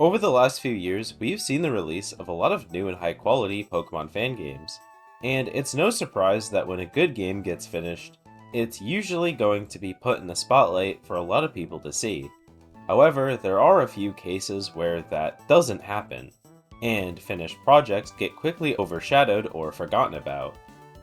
Over the last few years, we've seen the release of a lot of new and high quality Pokemon fan games. And it's no surprise that when a good game gets finished, it's usually going to be put in the spotlight for a lot of people to see. However, there are a few cases where that doesn't happen, and finished projects get quickly overshadowed or forgotten about.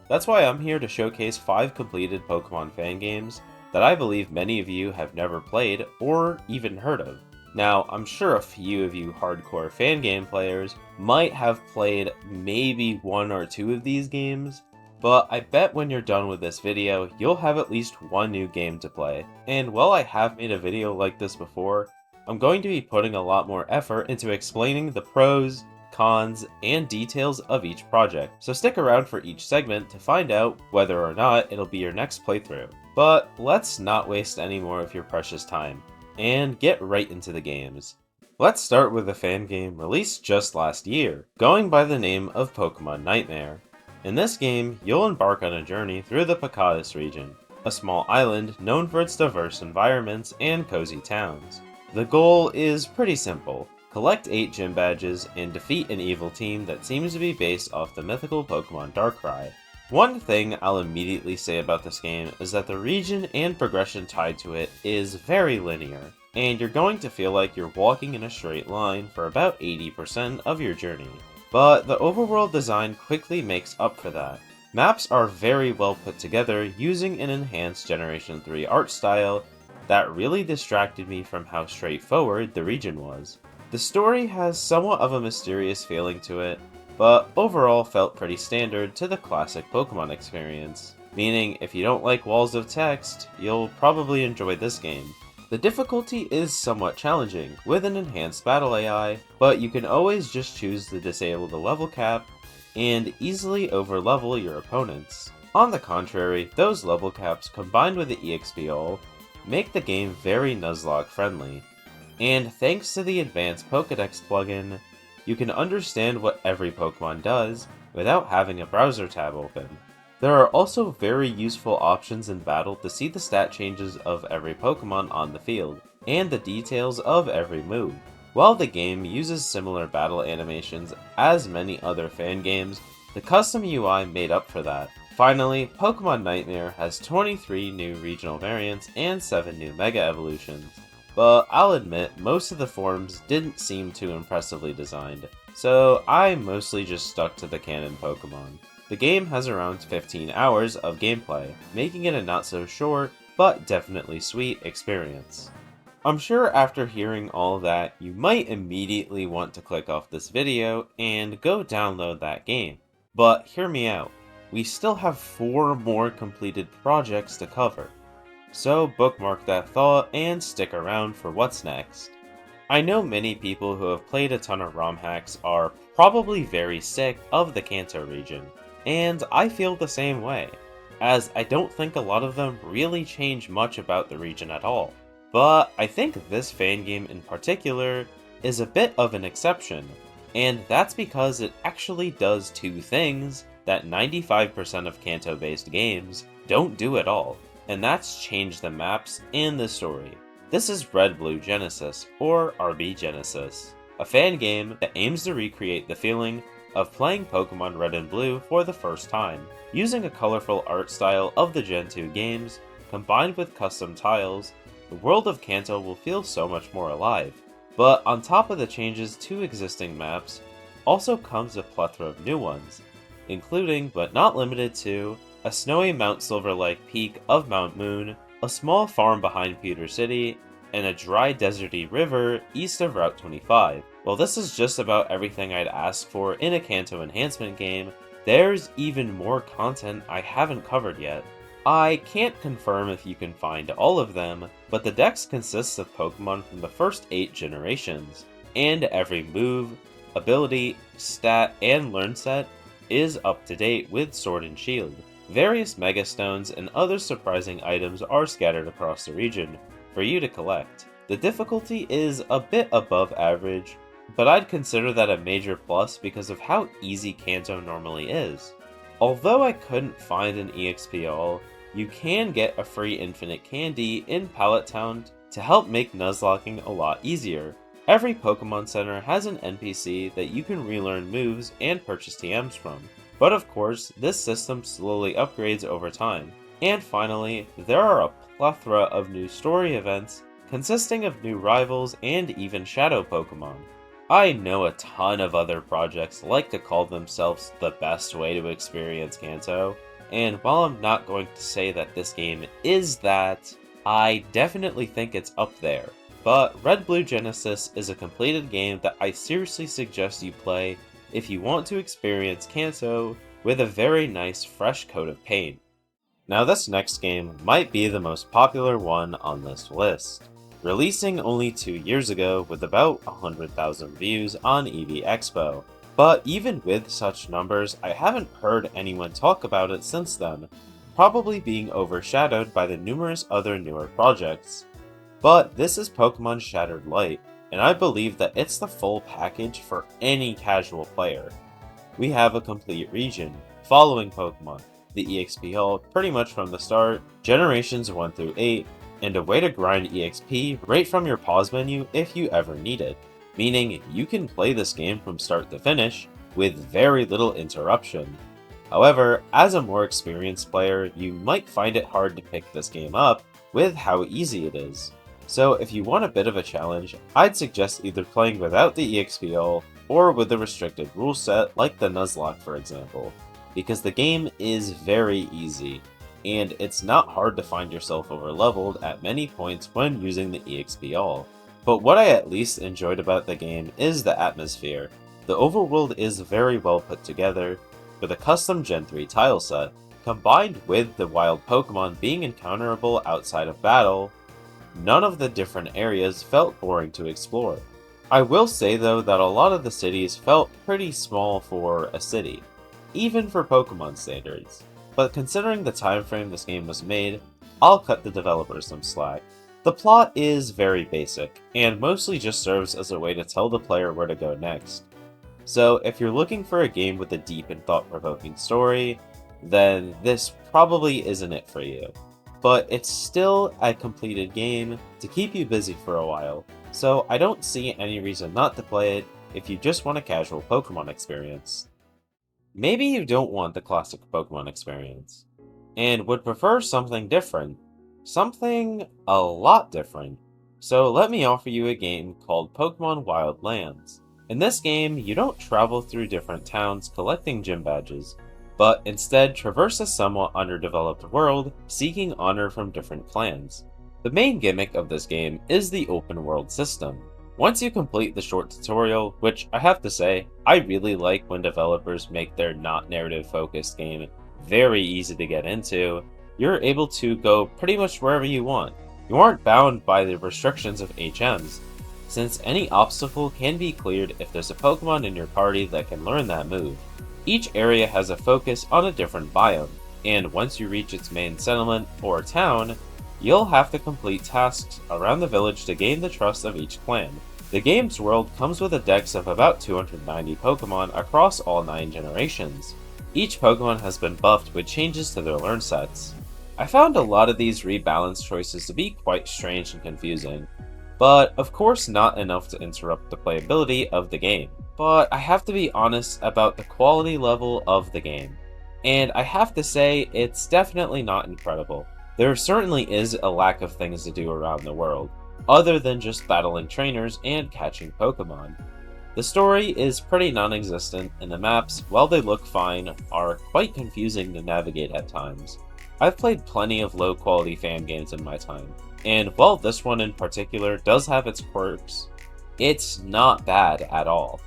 That's why I'm here to showcase 5 completed Pokemon fan games that I believe many of you have never played or even heard of. Now, I'm sure a few of you hardcore fan game players might have played maybe 1 or 2 of these games, but I bet when you're done with this video, you'll have at least one new game to play. And while I have made a video like this before, I'm going to be putting a lot more effort into explaining the pros, cons, and details of each project, so stick around for each segment to find out whether or not it'll be your next playthrough. But let's not waste any more of your precious time, and get right into the games. Let's start with a fan game released just last year, going by the name of Pokemon Nightmare. In this game, you'll embark on a journey through the Pokedoku region, a small island known for its diverse environments and cozy towns. The goal is pretty simple: collect 8 gym badges and defeat an evil team that seems to be based off the mythical Pokemon Darkrai. One thing I'll immediately say about this game is that the region and progression tied to it is very linear, and you're going to feel like you're walking in a straight line for about 80% of your journey. But the overworld design quickly makes up for that. Maps are very well put together using an enhanced Generation 3 art style that really distracted me from how straightforward the region was. The story has somewhat of a mysterious feeling to it, but overall felt pretty standard to the classic Pokemon experience, meaning if you don't like walls of text, you'll probably enjoy this game. The difficulty is somewhat challenging, with an enhanced battle AI, but you can always just choose to disable the level cap and easily overlevel your opponents. On the contrary, those level caps combined with the EXP ult make the game very Nuzlocke friendly, and thanks to the advanced Pokedex plugin, you can understand what every Pokemon does without having a browser tab open. There are also very useful options in battle to see the stat changes of every Pokemon on the field, and the details of every move. While the game uses similar battle animations as many other fan games, the custom UI made up for that. Finally, Pokemon Nightmare has 23 new regional variants and 7 new Mega Evolutions. But I'll admit, most of the forms didn't seem too impressively designed, so I mostly just stuck to the canon Pokemon. The game has around 15 hours of gameplay, making it a not so short, but definitely sweet experience. I'm sure after hearing all that, you might immediately want to click off this video and go download that game. But hear me out, we still have 4 more completed projects to cover. So bookmark that thought and stick around for what's next. I know many people who have played a ton of ROM hacks are probably very sick of the Kanto region, and I feel the same way, as I don't think a lot of them really change much about the region at all. But I think this fan game in particular is a bit of an exception, and that's because it actually does 2 things that 95% of Kanto-based games don't do at all. And that's change the maps and the story. This is Red Blue Genesis, or RB Genesis, a fan game that aims to recreate the feeling of playing Pokemon Red and Blue for the first time. Using a colorful art style of the Gen 2 games, combined with custom tiles, the world of Kanto will feel so much more alive. But on top of the changes to existing maps, also comes a plethora of new ones, including, but not limited to, a snowy Mount Silver-like peak of Mount Moon, a small farm behind Pewter City, and a dry deserty river east of Route 25. While this is just about everything I'd ask for in a Kanto enhancement game, there's even more content I haven't covered yet. I can't confirm if you can find all of them, but the dex consists of Pokemon from the first 8 generations, and every move, ability, stat, and learn set is up to date with Sword and Shield. Various Mega Stones and other surprising items are scattered across the region for you to collect. The difficulty is a bit above average, but I'd consider that a major plus because of how easy Kanto normally is. Although I couldn't find an EXP all, you can get a free infinite candy in Pallet Town to help make Nuzlocking a lot easier. Every Pokemon Center has an NPC that you can relearn moves and purchase TMs from. But of course, this system slowly upgrades over time. And finally, there are a plethora of new story events consisting of new rivals and even shadow Pokemon. I know a ton of other projects like to call themselves the best way to experience Kanto, and while I'm not going to say that this game is that, I definitely think it's up there. But Red Blue Genesis is a completed game that I seriously suggest you play if you want to experience Kanto with a very nice fresh coat of paint. Now this next game might be the most popular one on this list, releasing only 2 years ago with about 100,000 views on EV Expo. But even with such numbers, I haven't heard anyone talk about it since then, probably being overshadowed by the numerous other newer projects. But this is Pokemon Shattered Light, and I believe that it's the full package for any casual player. We have a complete region, following Pokemon, the EXP haul pretty much from the start, generations 1 through 8, and a way to grind EXP right from your pause menu if you ever need it, meaning you can play this game from start to finish with very little interruption. However, as a more experienced player, you might find it hard to pick this game up with how easy it is. So if you want a bit of a challenge, I'd suggest either playing without the EXP or with the restricted rule set like the Nuzlocke for example, because the game is very easy, and it's not hard to find yourself overleveled at many points when using the EXP. But what I at least enjoyed about the game is the atmosphere. The overworld is very well put together, with a custom Gen 3 tile set, combined with the wild Pokemon being encounterable outside of battle. None of the different areas felt boring to explore. I will say though that a lot of the cities felt pretty small for a city, even for Pokemon standards. But considering the time frame this game was made, I'll cut the developers some slack. The plot is very basic, and mostly just serves as a way to tell the player where to go next. So if you're looking for a game with a deep and thought-provoking story, then this probably isn't it for you. But it's still a completed game to keep you busy for a while, so I don't see any reason not to play it if you just want a casual Pokemon experience. Maybe you don't want the classic Pokemon experience, and would prefer something different. Something a lot different. So let me offer you a game called Pokemon Wild Lands. In this game, you don't travel through different towns collecting gym badges, but instead traverse a somewhat underdeveloped world, seeking honor from different clans. The main gimmick of this game is the open world system. Once you complete the short tutorial, which I have to say, I really like when developers make their not narrative focused game very easy to get into, you're able to go pretty much wherever you want. You aren't bound by the restrictions of HMs, since any obstacle can be cleared if there's a Pokemon in your party that can learn that move. Each area has a focus on a different biome, and once you reach its main settlement or town, you'll have to complete tasks around the village to gain the trust of each clan. The game's world comes with a dex of about 290 Pokemon across all 9 generations. Each Pokemon has been buffed with changes to their learn sets. I found a lot of these rebalanced choices to be quite strange and confusing, but of course not enough to interrupt the playability of the game. But I have to be honest about the quality level of the game, and I have to say it's definitely not incredible. There certainly is a lack of things to do around the world, other than just battling trainers and catching Pokemon. The story is pretty non-existent, and the maps, while they look fine, are quite confusing to navigate at times. I've played plenty of low-quality fan games in my time, and while this one in particular does have its quirks, it's not bad at all.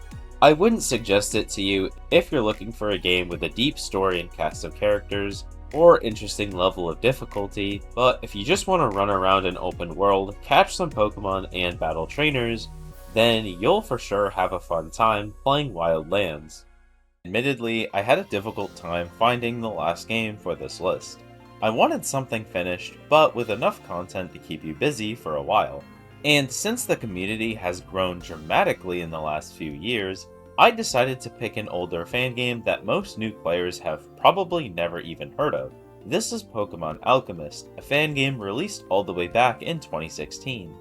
I wouldn't suggest it to you if you're looking for a game with a deep story and cast of characters, or interesting level of difficulty, but if you just want to run around an open world, catch some Pokemon, and battle trainers, then you'll for sure have a fun time playing Wild Lands. Admittedly, I had a difficult time finding the last game for this list. I wanted something finished, but with enough content to keep you busy for a while. And since the community has grown dramatically in the last few years, I decided to pick an older fan game that most new players have probably never even heard of. This is Pokemon Alchemist, a fan game released all the way back in 2016.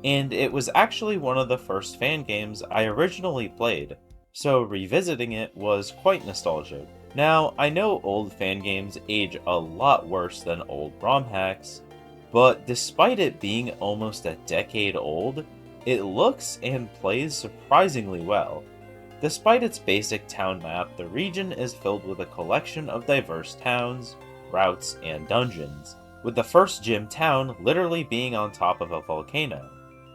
and it was actually one of the first fan games I originally played, so revisiting it was quite nostalgic. Now, I know old fan games age a lot worse than old ROM hacks, but despite it being almost a decade old, it looks and plays surprisingly well. Despite its basic town map, the region is filled with a collection of diverse towns, routes, and dungeons, with the first gym town literally being on top of a volcano.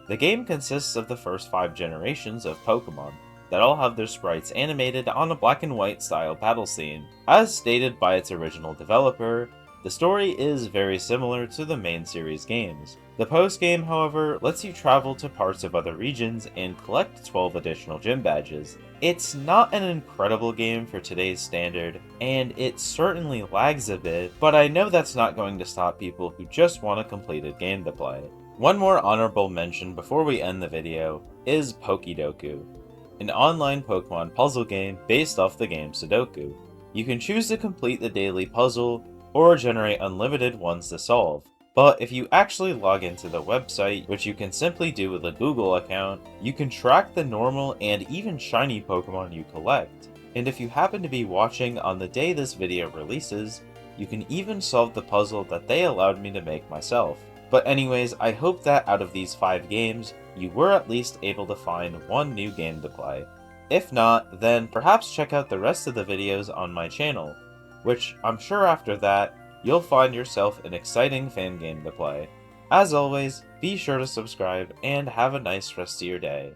The game consists of the first 5 generations of Pokemon, that all have their sprites animated on a black and white style battle scene. As stated by its original developer, the story is very similar to the main series games. The post-game, however, lets you travel to parts of other regions and collect 12 additional gym badges. It's not an incredible game for today's standard, and it certainly lags a bit, but I know that's not going to stop people who just want a completed game to play. One more honorable mention before we end the video is Pokedoku, an online Pokemon puzzle game based off the game Sudoku. You can choose to complete the daily puzzle, or generate unlimited ones to solve. But if you actually log into the website, which you can simply do with a Google account, you can track the normal and even shiny Pokemon you collect. And if you happen to be watching on the day this video releases, you can even solve the puzzle that they allowed me to make myself. But anyways, I hope that out of these 5 games, you were at least able to find one new game to play. If not, then perhaps check out the rest of the videos on my channel, which I'm sure after that, you'll find yourself an exciting fan game to play. As always, be sure to subscribe and have a nice rest of your day.